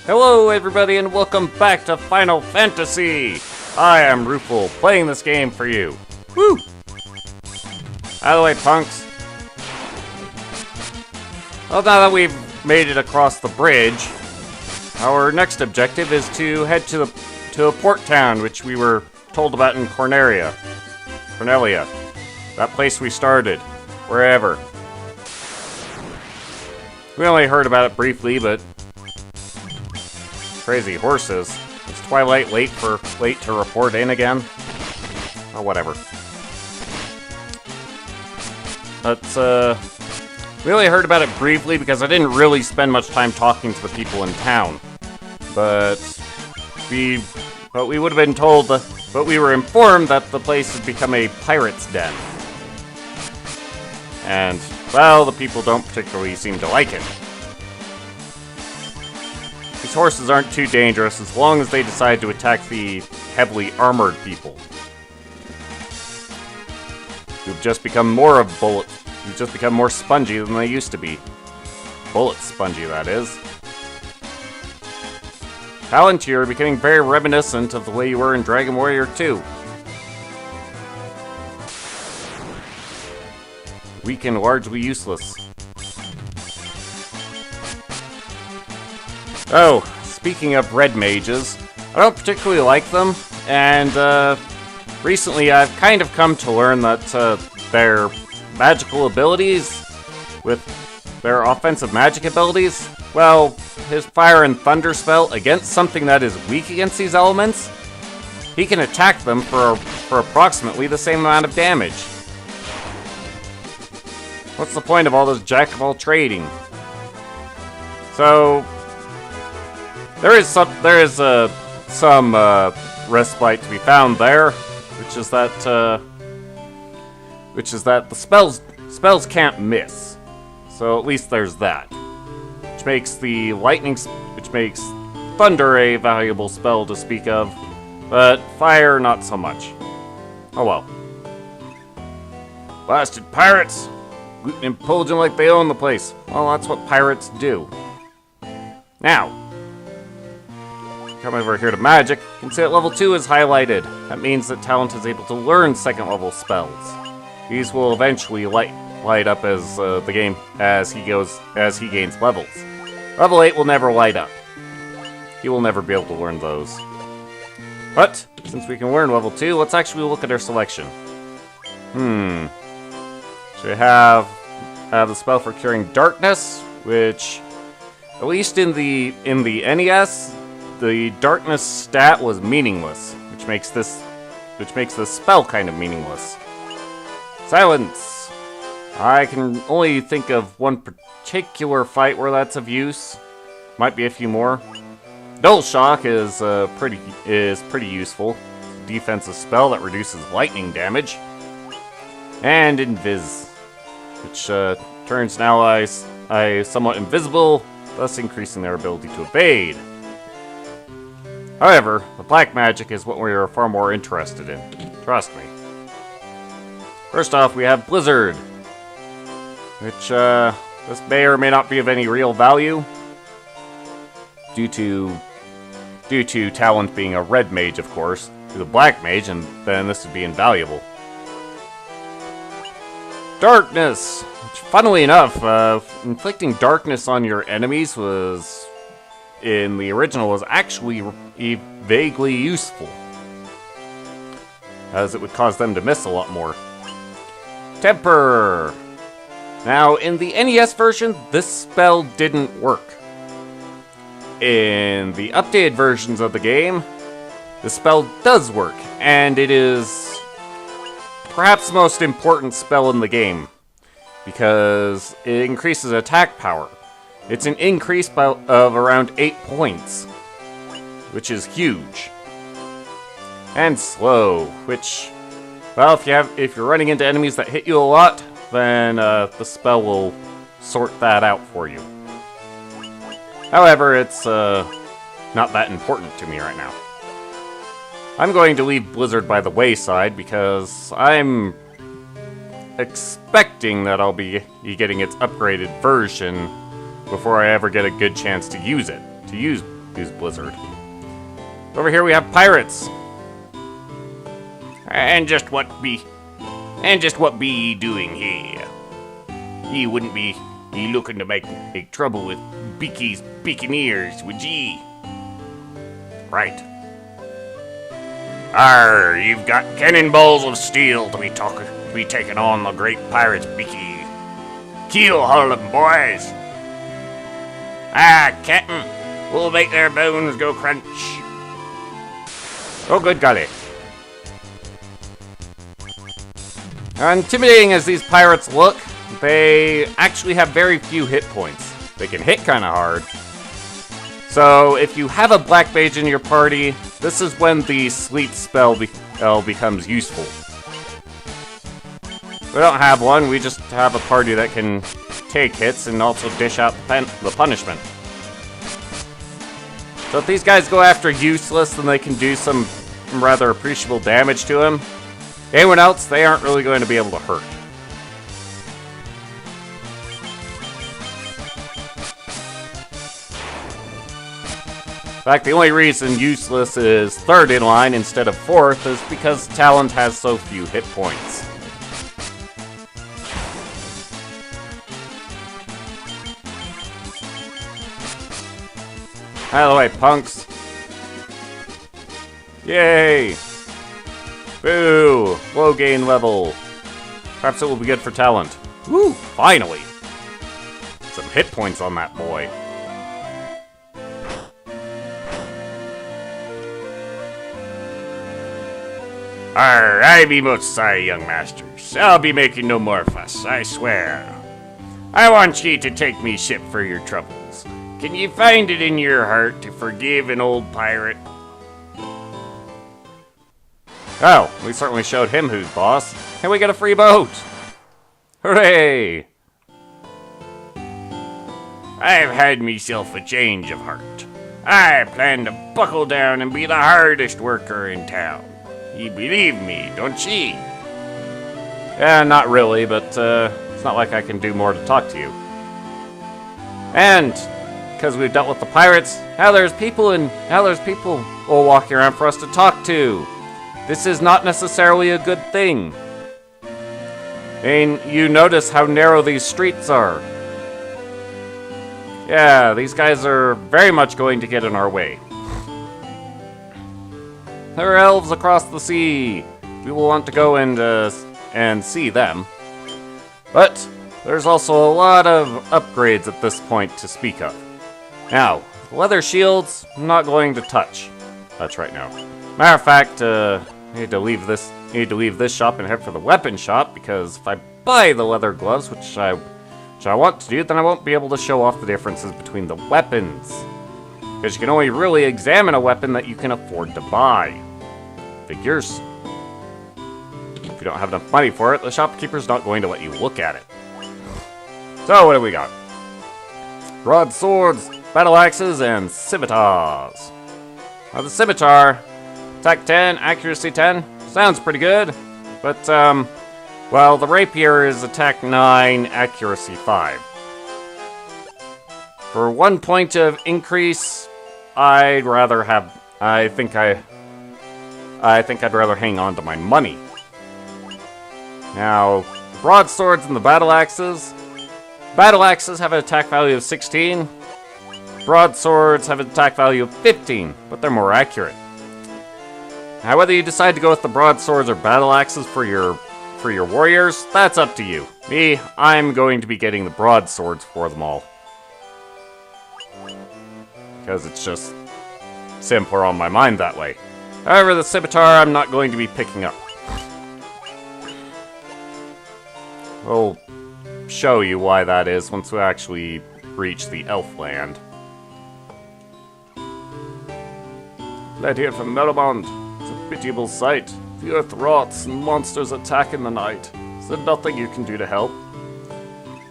Hello everybody and welcome back to Final Fantasy! I am Rufel, playing this game for you. Woo! Out of the way, punks. Well, now that we've made it across the bridge, our next objective is to head to a port town, which we were told about in Cornelia. That place we started. Wherever. We only heard about it briefly, but... Crazy horses. Is Twilight late to report in again? Oh, whatever. We only heard about it briefly because I didn't really spend much time talking to the people in town. But we would have been told, but we were informed that the place had become a pirate's den. And, well, the people don't particularly seem to like it. These horses aren't too dangerous as long as they decide to attack the heavily armored people. Who've just become more spongy than they used to be. Bullet spongy, that is. Talent, you're becoming very reminiscent of the way you were in Dragon Warrior 2. Weak and largely useless. Oh, speaking of red mages, I don't particularly like them, and recently I've kind of come to learn that their magical abilities, with their offensive magic abilities, well, his fire and thunder spell against something that is weak against these elements, he can attack them for approximately the same amount of damage. What's the point of all this jack-of-all-trading? So, there is some respite to be found there, which is that the spells can't miss. So at least there's that, which makes thunder a valuable spell to speak of, but fire not so much. Oh well. Blasted pirates! Looting and pillaging like they own the place. Well, that's what pirates do. Now, come over here to magic. You can see that level 2 is highlighted. That means that Talent is able to learn second level spells. These will eventually light up as he gains levels. Level 8 will never light up. He will never be able to learn those. But since we can learn level 2, let's actually look at our selection. So we have the spell for curing darkness, which, at least in the NES, the darkness stat was meaningless, which makes this spell kind of meaningless. Silence. I can only think of one particular fight where that's of use. Might be a few more. Dull Shock is pretty useful. Defensive spell that reduces lightning damage. And Invis, which turns allies somewhat invisible, thus increasing their ability to evade. However, the black magic is what we are far more interested in. Trust me. First off, we have Blizzard, which this may or may not be of any real value due to Talent being a red mage, of course, to the black mage, and then this would be invaluable. Darkness, which, funnily enough, inflicting darkness on your enemies in the original was actually vaguely useful, as it would cause them to miss a lot more. Temper. Now, in the NES version, this spell didn't work. In the updated versions of the game, the spell does work, and it is perhaps the most important spell in the game, because it increases attack power. It's an increase of around 8 points, which is huge. And slow, which, well, if you're running into enemies that hit you a lot, then the spell will sort that out for you. However, it's not that important to me right now. I'm going to leave Blizzard by the wayside because I'm expecting that I'll be getting its upgraded version before I ever get a good chance to use it, use Blizzard. Over here we have pirates. And just what be ye doing here? Ye wouldn't be looking to make trouble with Bikke's Bikkeneers, would ye? Right. Arr, you've got cannonballs of steel to be taking on the great pirates, Bikke. Keel haul them, boys. Ah, Captain, we'll make their bones go crunch. Oh, good golly. Intimidating as these pirates look, they actually have very few hit points. They can hit kind of hard. So, if you have a black mage in your party, this is when the sleep spell becomes useful. We don't have one, we just have a party that can take hits and also dish out the punishment. So if these guys go after Useless, then they can do some rather appreciable damage to him. Anyone else, they aren't really going to be able to hurt. In fact, the only reason Useless is third in line instead of fourth is because Talent has so few hit points. Out of the way, punks. Yay! Boo! Low gain level. Perhaps it will be good for Talent. Woo! Finally! Some hit points on that boy. Arr, I be most sorry, young masters. I'll be making no more fuss, I swear. I want ye to take me ship for your troubles. Can ye find it in your heart to forgive an old pirate? Oh, we certainly showed him who's boss. And we get a free boat! Hooray! I've had myself a change of heart. I plan to buckle down and be the hardest worker in town. Ye believe me, don't ye? Yeah, not really, but it's not like I can do more to talk to you. And because we've dealt with the pirates, now there's people all walking around for us to talk to. This is not necessarily a good thing. I mean, you notice how narrow these streets are. Yeah, these guys are very much going to get in our way. There are elves across the sea. We will want to go and see them. But there's also a lot of upgrades at this point to speak of. Now, leather shields, I'm not going to touch. That's right now. Matter of fact, I need to leave this shop and head for the weapon shop, because if I buy the leather gloves, which I want to do, then I won't be able to show off the differences between the weapons. Because you can only really examine a weapon that you can afford to buy. Figures. If you don't have enough money for it, the shopkeeper's not going to let you look at it. So, what do we got? Broadswords, battle axes, and scimitars. Now, the scimitar, attack 10, accuracy 10, sounds pretty good. But, well, the rapier is attack 9, accuracy 5. For 1 point of increase, I think I'd rather hang on to my money. Now, broadswords and the battle axes. Battle axes have an attack value of 16. Broadswords have an attack value of 15, but they're more accurate. Now, whether you decide to go with the broadswords or battle axes for your warriors, that's up to you. Me, I'm going to be getting the broadswords for them all. Because it's just simpler on my mind that way. However, the scimitar I'm not going to be picking up. We'll show you why that is once we actually reach the elf land. Fled here from Merrimond. It's a pitiable sight. The earth rots and monsters attack in the night. Is there nothing you can do to help?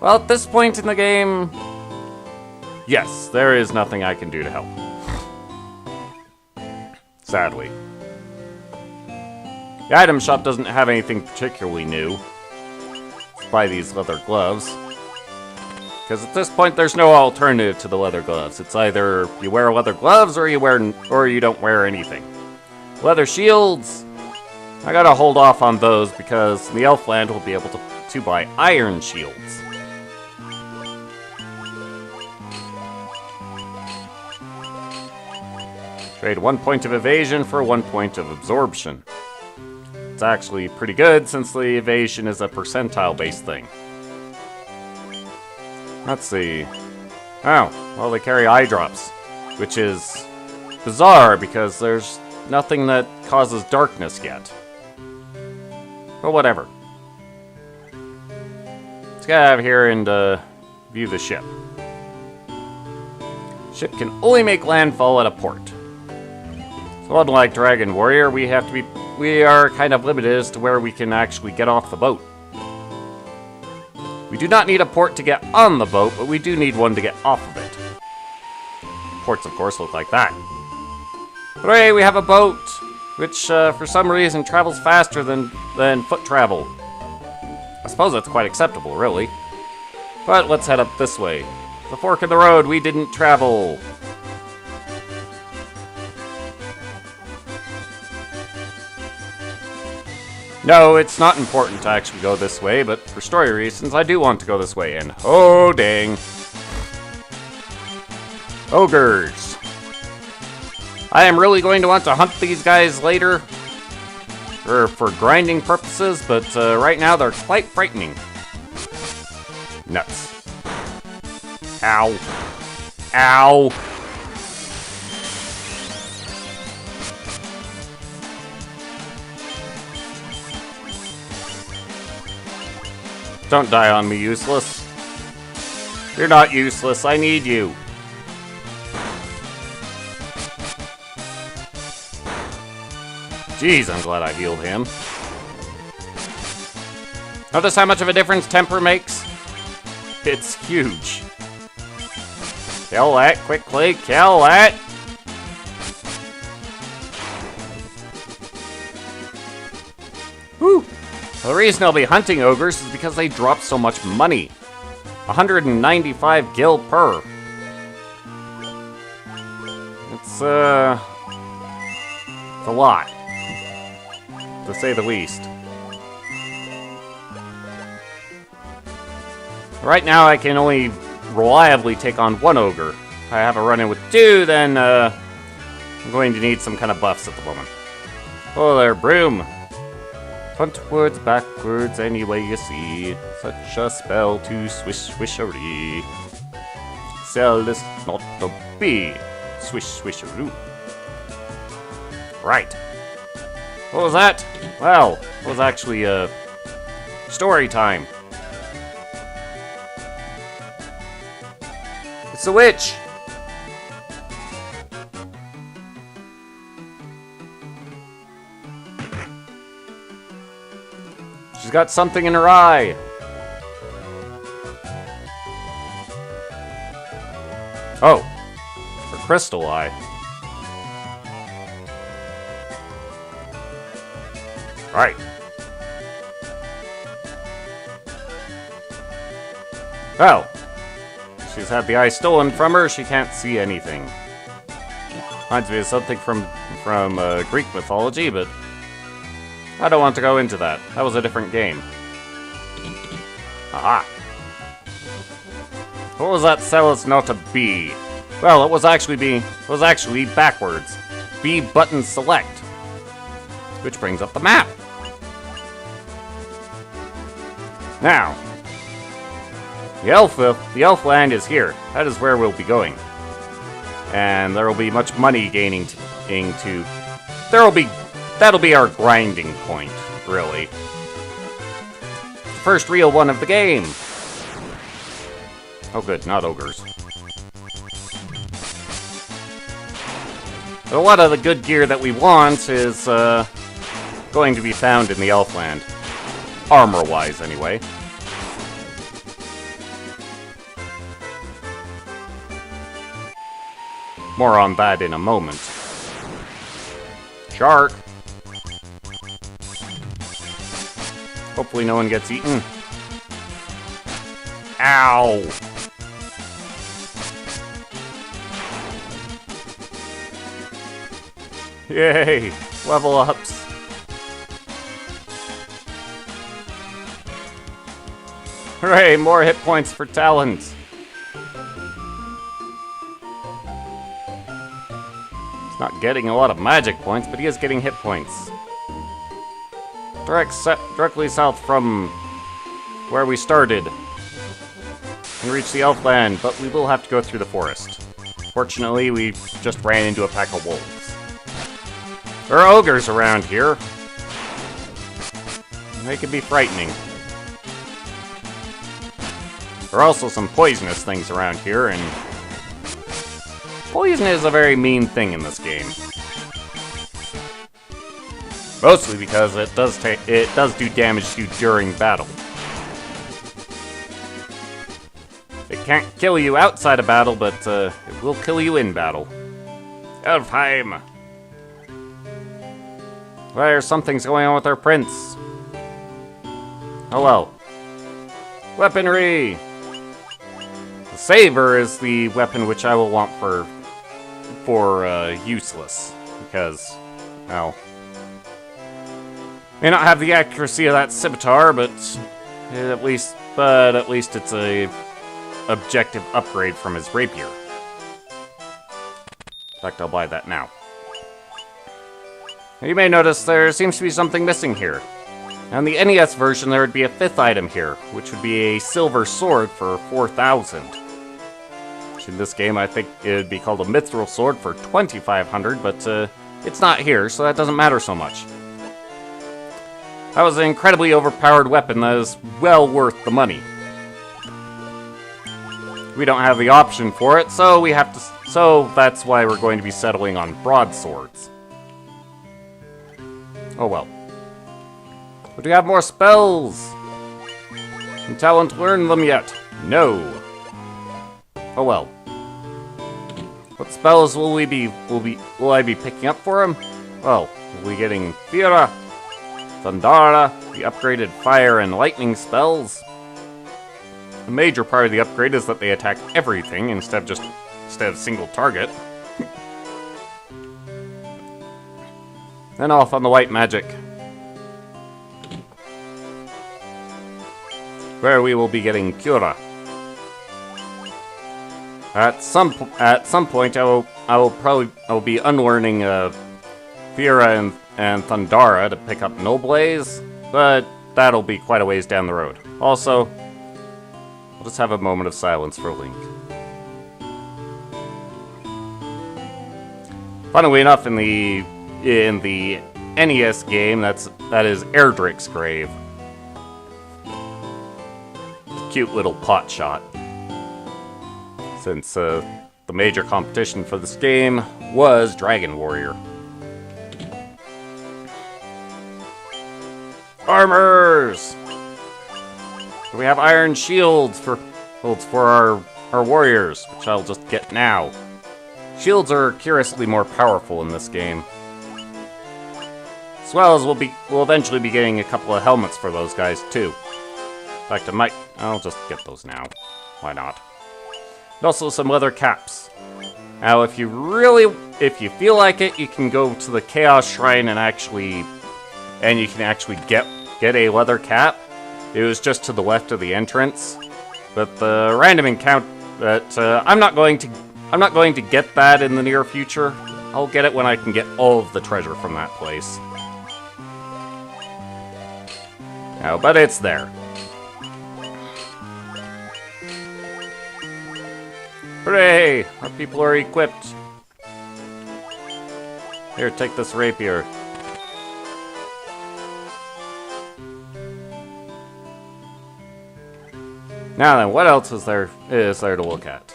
Well, at this point in the game, yes, there is nothing I can do to help. Sadly. The item shop doesn't have anything particularly new. Let's buy these leather gloves. Because at this point, there's no alternative to the leather gloves. It's either you wear leather gloves or you don't wear anything. Leather shields, I gotta hold off on those because in the Elfland we'll be able to buy iron shields. Trade 1 point of evasion for 1 point of absorption. It's actually pretty good since the evasion is a percentile-based thing. Let's see. Oh, well, they carry eye drops, which is bizarre because there's nothing that causes darkness yet. But whatever. Let's get out of here and view the ship. Ship can only make landfall at a port. So unlike Dragon Warrior, we are kind of limited as to where we can actually get off the boat. We do not need a port to get on the boat, but we do need one to get off of it. Ports, of course, look like that. Hooray, we have a boat, which for some reason travels faster than foot travel. I suppose that's quite acceptable, really. But let's head up this way. The fork in the road, we didn't travel. No, it's not important to actually go this way, but for story reasons, I do want to go this way, and oh dang. Ogres. I am really going to want to hunt these guys later, for grinding purposes, but right now they're quite frightening. Nuts. Ow. Ow. Don't die on me, useless. You're not useless, I need you. Jeez, I'm glad I healed him. Notice how much of a difference temper makes? It's huge. Kill that quickly, kill that! Whew! The reason I'll be hunting ogres is because they drop so much money. 195 gil per. It's a lot, to say the least. Right now I can only reliably take on one ogre. If I have a run-in with two, then I'm going to need some kind of buffs at the moment. Oh there, broom. Frontwards, backwards, any way you see. Such a spell to swish swishery. Sell this not to be. Swish swisheroo. Right. What was that? Well, it was actually story time. It's a witch! She's got something in her eye. Oh, her crystal eye. Right. Well, she's had the eye stolen from her. She can't see anything. Reminds me of something from Greek mythology, but I don't want to go into that. That was a different game. Aha. What was that cell is not a B? Well, it was actually backwards. B button select. Which brings up the map. Now, the Elfland is here. That is where we'll be going. And there will be much money gaining to that'll be our grinding point, really. The first real one of the game. Oh good, not ogres. But a lot of the good gear that we want is going to be found in the Elfland. Armor-wise, anyway. More on that in a moment. Shark! Hopefully no one gets eaten. Ow! Yay! Level ups. Hooray! More hit points for Talent. He's not getting a lot of magic points, but he is getting hit points. Directly south from where we started. And reach the Elfland, but we will have to go through the forest. Fortunately, we just ran into a pack of wolves. There are ogres around here. They can be frightening. There are also some poisonous things around here, and poison is a very mean thing in this game. Mostly because it does do damage to you during battle. It can't kill you outside of battle, but it will kill you in battle. Elfheim! Well, something's going on with our prince. Oh well. Weaponry! The saber is the weapon which I will want for useless. Because, well, may not have the accuracy of that scimitar, but at least it's a objective upgrade from his rapier. In fact, I'll buy that now. You may notice there seems to be something missing here. On the NES version, there would be a fifth item here, which would be a silver sword for 4,000. In this game, I think it would be called a mithril sword for 2,500, but it's not here, so that doesn't matter so much. That was an incredibly overpowered weapon that is well worth the money. We don't have the option for it, so that's why we're going to be settling on broadswords. Oh well. But do we have more spells? Can Talent learn them yet? No. Oh well. What spells will I be picking up for him? Well, we'll be getting Fira, Thundara, the upgraded fire and lightning spells. The major part of the upgrade is that they attack everything instead of single target. Then off on the white magic, where we will be getting Cura. At some point, I will be unlearning Fira and Thundara to pick up Noblaze, but that'll be quite a ways down the road. Also, we'll just have a moment of silence for Link. Funnily enough, in the NES game, that is Erdrick's grave. Cute little pot shot. Since the major competition for this game was Dragon Warrior. Armors! We have iron shields for our warriors, which I'll just get now. Shields are curiously more powerful in this game. As well as we'll eventually be getting a couple of helmets for those guys too. In fact, I'll just get those now. Why not? And also some leather caps. Now, if you feel like it, you can go to the Chaos Shrine and you can actually get a leather cap. It was just to the left of the entrance, but the random encounter. But I'm not going to get that in the near future. I'll get it when I can get all of the treasure from that place. No, but it's there. Hooray! Our people are equipped. Here, take this rapier. Now then, what else is there to look at?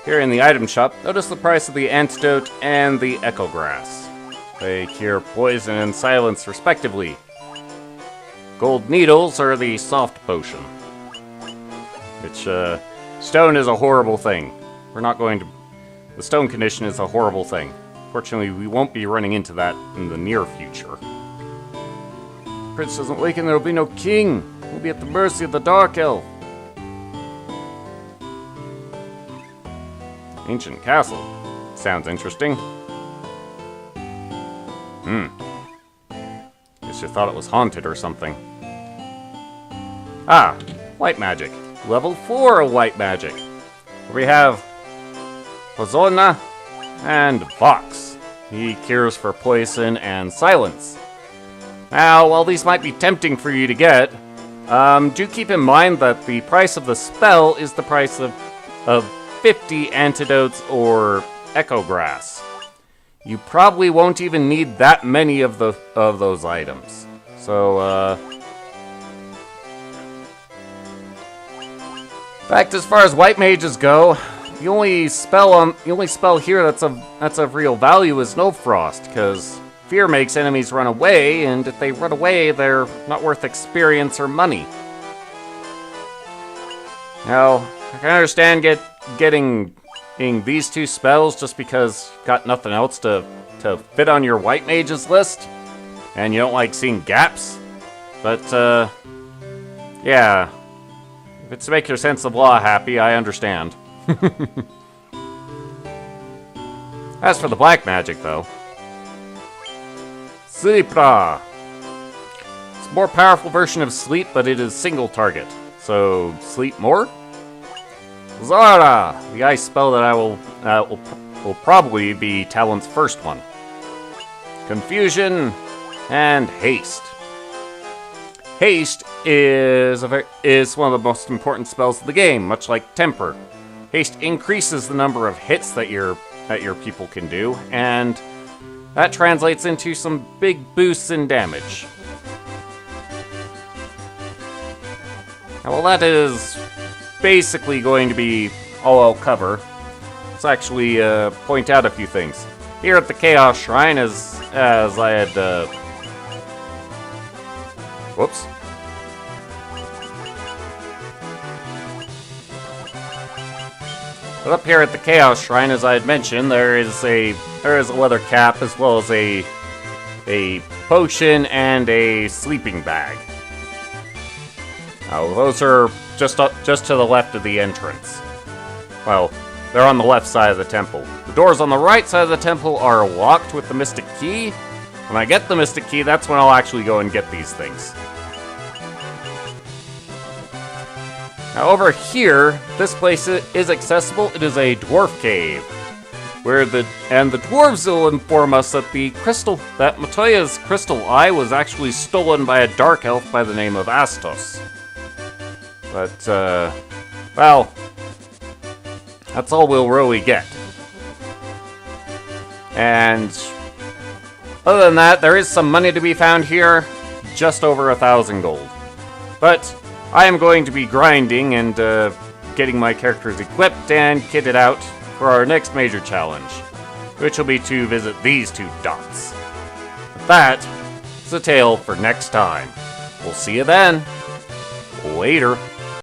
Here in the item shop, notice the price of the antidote and the echo grass. They cure poison and silence respectively. Gold needles are the soft potion. Which, stone is a horrible thing. The stone condition is a horrible thing. Fortunately, we won't be running into that in the near future. If Prince doesn't awaken, there will be no king. We'll be at the mercy of the Dark Elf. Ancient castle. Sounds interesting. Guess you thought it was haunted or something. Ah, white magic. Level 4 of white magic. We have Ozona and Vox. He cures for poison and silence. Now, while these might be tempting for you to get, do keep in mind that the price of the spell is the price of 50 antidotes or echo grass. You probably won't even need that many of those items. So, in fact, as far as white mages go, the only spell here that's of real value is No Frost, because fear makes enemies run away, and if they run away, they're not worth experience or money. Now, I can understand getting these two spells just because you've got nothing else to fit on your white mages list, and you don't like seeing gaps. But, yeah, if it's to make your sense of law happy, I understand. As for the black magic, though, Sleepra. It's a more powerful version of Sleep, but it is single target. So, sleep more? Zara! The ice spell that will probably be Talon's first one. Confusion and Haste. Haste is one of the most important spells of the game, much like Temper. Haste increases the number of hits that your people can do, and that translates into some big boosts in damage. Now, well, that is basically going to be all I'll cover. Let's actually point out a few things. Here at the Chaos Shrine, as I had... Whoops. But up here at the Chaos Shrine, as I had mentioned, there is a leather cap as well as a potion and a sleeping bag. Now, those are just to the left of the entrance. Well, they're on the left side of the temple. The doors on the right side of the temple are locked with the Mystic Key. When I get the Mystic Key, that's when I'll actually go and get these things. Now over here, this place is accessible. It is a dwarf cave, the dwarves will inform us that that Matoya's crystal eye was actually stolen by a dark elf by the name of Astos. But well, that's all we'll really get. And other than that, there is some money to be found here, just over 1,000 gold. But I am going to be grinding and getting my characters equipped and kitted out for our next major challenge, which will be to visit these two dots. But that is a tale for next time. We'll see you then. Later.